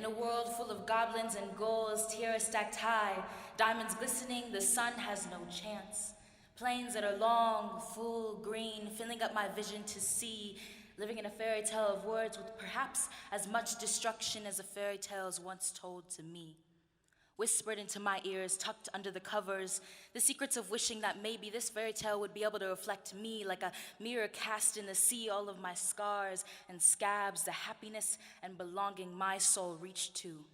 In a world full of goblins and ghouls, tiara stacked high, diamonds glistening, the sun has no chance. Plains that are long, full, green, filling up my vision to see, living in a fairy tale of words with perhaps as much destruction as the fairy tales once told to me. Whispered into my ears, tucked under the covers, the secrets of wishing that maybe this fairy tale would be able to reflect me like a mirror cast in the sea, all of my scars and scabs, the happiness and belonging my soul reached to.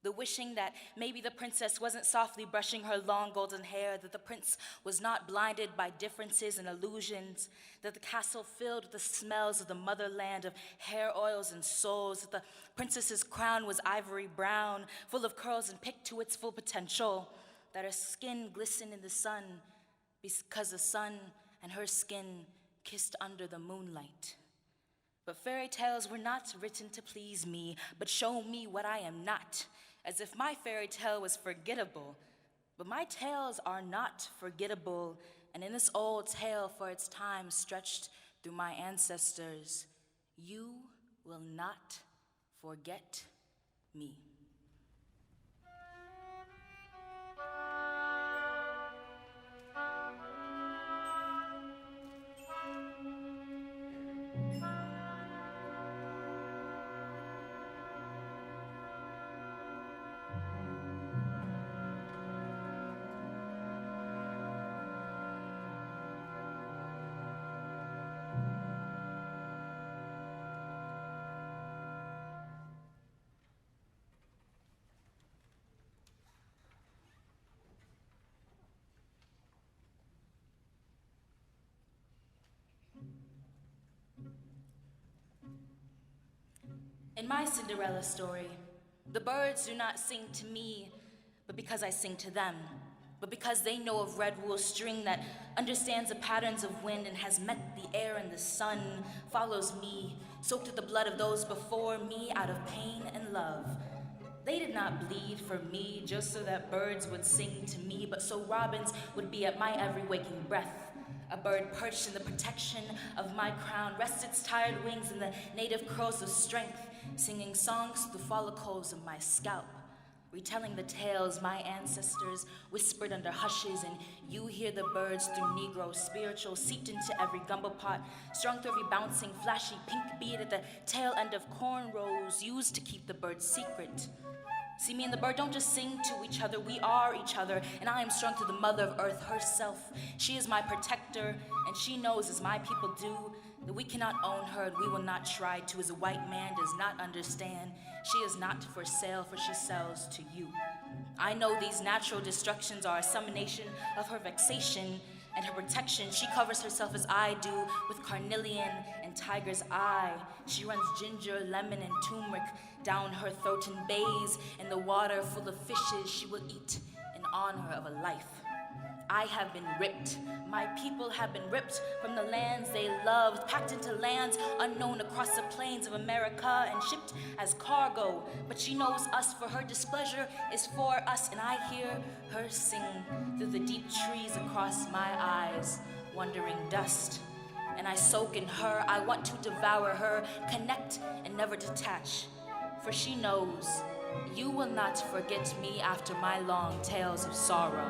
The wishing that maybe the princess wasn't softly brushing her long golden hair, that the prince was not blinded by differences and illusions, that the castle filled with the smells of the motherland of hair oils and souls, that the princess's crown was ivory brown, full of curls and picked to its full potential, that her skin glistened in the sun because the sun and her skin kissed under the moonlight. But fairy tales were not written to please me, but show me what I am not, as if my fairy tale was forgettable. But my tales are not forgettable, and in this old tale for its time stretched through my ancestors, you will not forget me. In my Cinderella story, the birds do not sing to me, but because I sing to them, but because they know of red wool string that understands the patterns of wind and has met the air and the sun, follows me, soaked with the blood of those before me out of pain and love. They did not bleed for me just so that birds would sing to me, but so robins would be at my every waking breath. A bird perched in the protection of my crown rests its tired wings in the native curls of strength, singing songs to the follicles of my scalp, retelling the tales my ancestors whispered under hushes, and you hear the birds through Negro spiritual seeped into every gumbo pot, strung through every bouncing, flashy pink bead at the tail end of cornrows used to keep the bird's secret. See, me and the bird don't just sing to each other, we are each other, and I am strung to the mother of earth herself. She is my protector, and she knows, as my people do, that we cannot own her and we will not try to, as a white man does not understand. She is not for sale, for she sells to you. I know these natural destructions are a summonation of her vexation and her protection. She covers herself as I do with carnelian and tiger's eye. She runs ginger, lemon, and turmeric down her throat and bathes in the water full of fishes she will eat in honor of a life. I have been ripped. My people have been ripped from the lands they loved, packed into lands unknown across the plains of America and shipped as cargo. But she knows us, for her displeasure is for us, and I hear her sing through the deep trees across my eyes, wandering dust. And I soak in her, I want to devour her, connect and never detach. For she knows you will not forget me after my long tales of sorrow.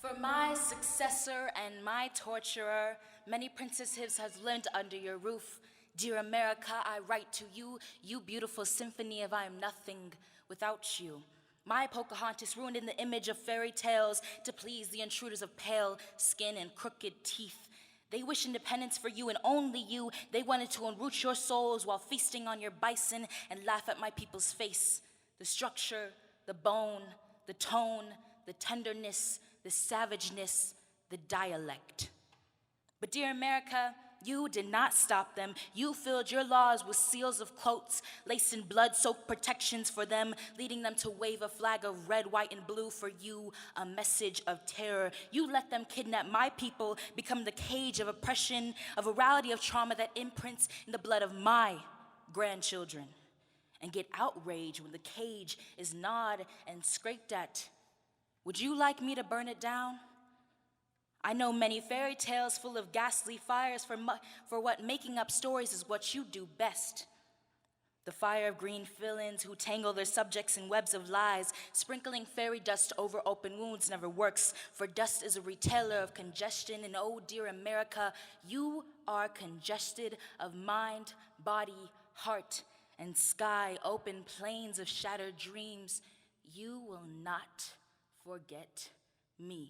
For my successor and my torturer, many princesses has lived under your roof. Dear America, I write to you, you beautiful symphony of I am nothing without you. My Pocahontas ruined in the image of fairy tales to please the intruders of pale skin and crooked teeth. They wish independence for you and only you. They wanted to enroot your souls while feasting on your bison and laugh at my people's face. The structure, the bone, the tone, the tenderness, the savageness, the dialect. But dear America, you did not stop them. You filled your laws with seals of quotes, laced in blood-soaked protections for them, leading them to wave a flag of red, white, and blue for you, a message of terror. You let them kidnap my people, become the cage of oppression, a virality of trauma that imprints in the blood of my grandchildren, and get outraged when the cage is gnawed and scraped at. Would you like me to burn it down? I know many fairy tales full of ghastly fires for what making up stories is what you do best. The fire of green villains who tangle their subjects in webs of lies, sprinkling fairy dust over open wounds never works, for dust is a retailer of congestion, and oh dear America, you are congested of mind, body, heart, and sky, open plains of shattered dreams. You will not forget me.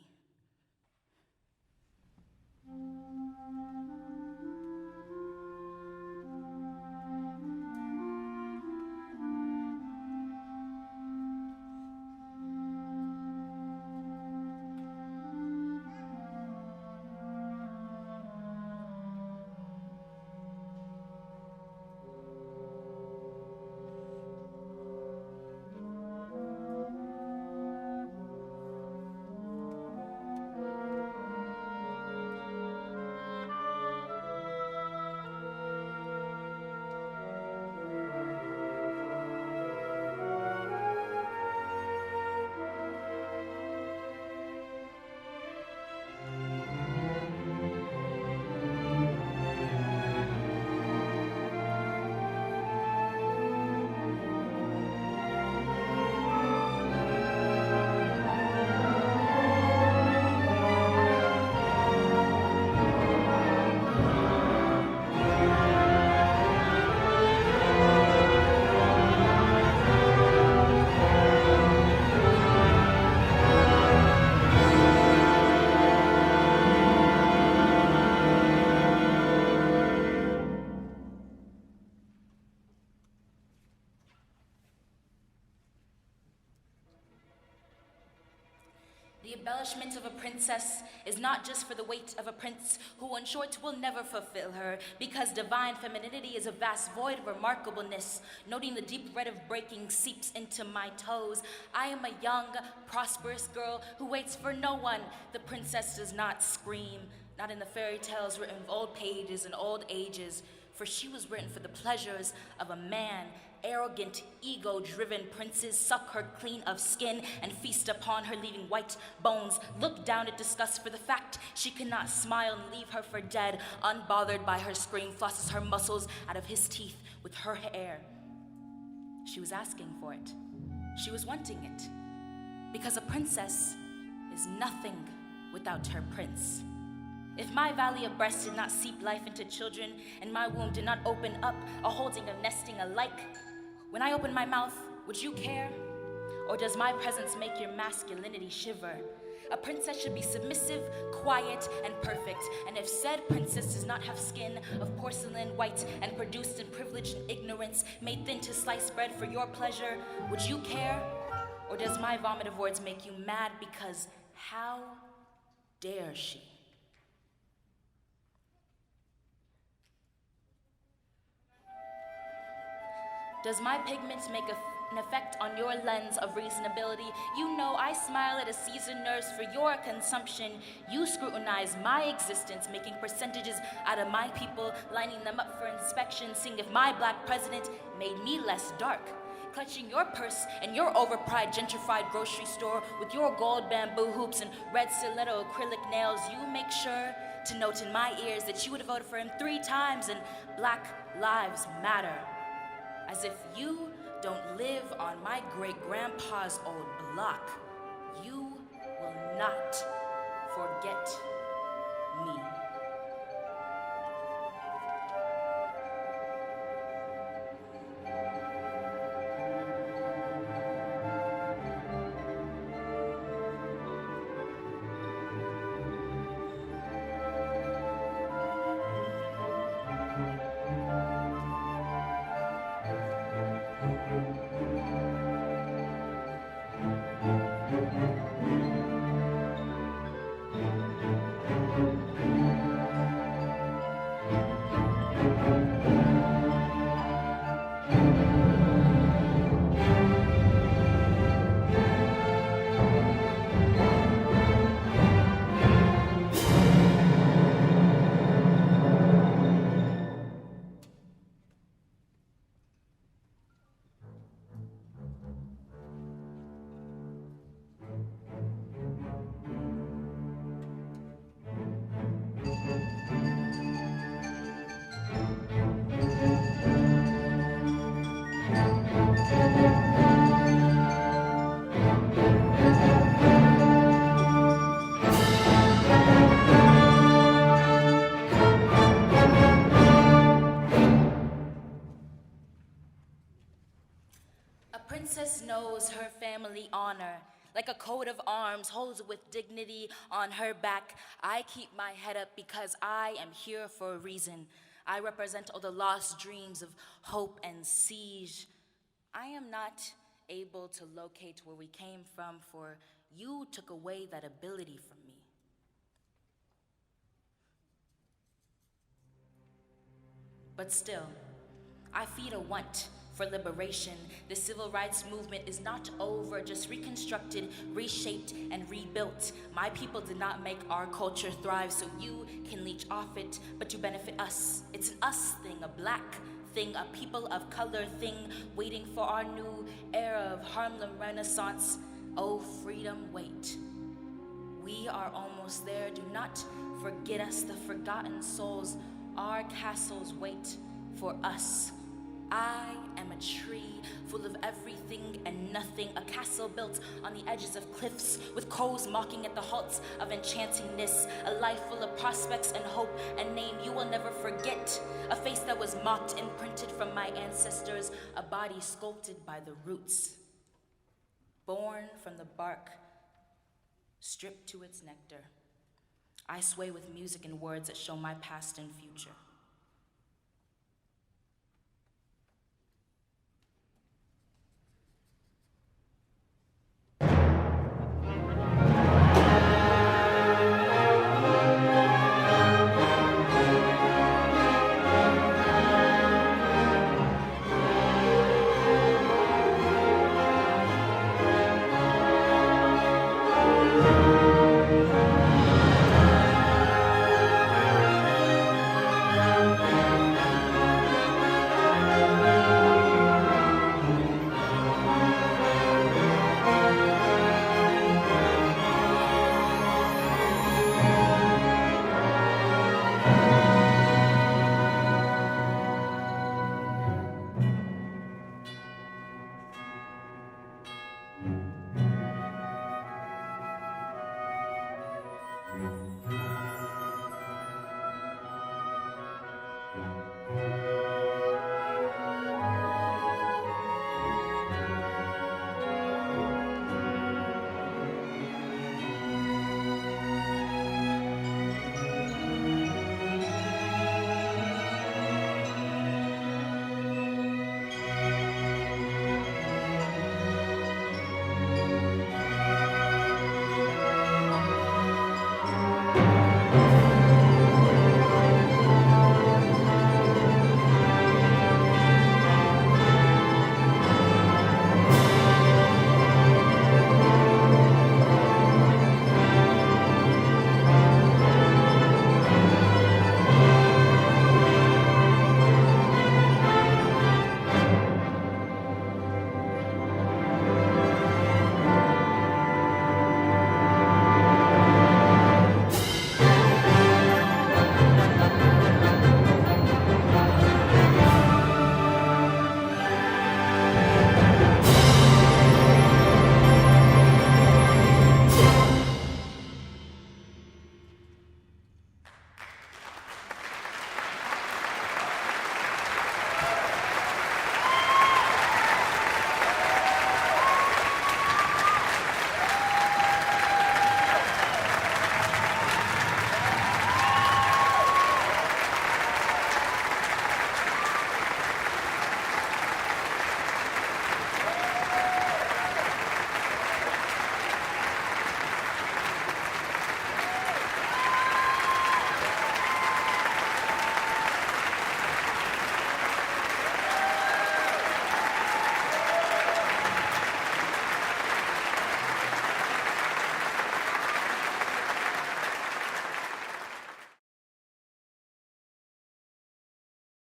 The embellishment of a princess is not just for the weight of a prince who in short will never fulfill her, because divine femininity is a vast void of remarkableness. Noting the deep red of breaking seeps into my toes. I am a young, prosperous girl who waits for no one. The princess does not scream, not in the fairy tales written of old pages and old ages, for she was written for the pleasures of a man. Arrogant, ego-driven princes suck her clean of skin and feast upon her, leaving white bones. Look down at disgust for the fact she cannot smile and leave her for dead. Unbothered by her scream, flosses her muscles out of his teeth with her hair. She was asking for it. She was wanting it. Because a princess is nothing without her prince. If my valley of breast did not seep life into children, and my womb did not open up a holding of nesting alike, when I open my mouth, would you care? Or does my presence make your masculinity shiver? A princess should be submissive, quiet, and perfect. And if said princess does not have skin of porcelain white and produced in privilege and ignorance, made thin to slice bread for your pleasure, would you care? Or does my vomit of words make you mad because how dare she? Does my pigments make an effect on your lens of reasonability? You know I smile at a seasoned nurse for your consumption. You scrutinize my existence, making percentages out of my people, lining them up for inspection, seeing if my black president made me less dark. Clutching your purse and your overpriced gentrified grocery store with your gold bamboo hoops and red stiletto acrylic nails, you make sure to note in my ears that you would have voted for him 3 times and Black Lives Matter. As if you don't live on my great-grandpa's old block, you will not family honor. Like a coat of arms holds with dignity on her back, I keep my head up because I am here for a reason. I represent all the lost dreams of hope and siege. I am not able to locate where we came from, for you took away that ability from me. But still, I feed a want for liberation. The civil rights movement is not over, just reconstructed, reshaped, and rebuilt. My people did not make our culture thrive, so you can leech off it, but to benefit us. It's an us thing, a black thing, a people of color thing, waiting for our new era of Harlem Renaissance. Oh, freedom, wait. We are almost there. Do not forget us, the forgotten souls. Our castles wait for us. I am a tree full of everything and nothing, a castle built on the edges of cliffs with crows mocking at the halts of enchantingness, a life full of prospects and hope, a name you will never forget, a face that was mocked, imprinted from my ancestors, a body sculpted by the roots, born from the bark, stripped to its nectar. I sway with music and words that show my past and future.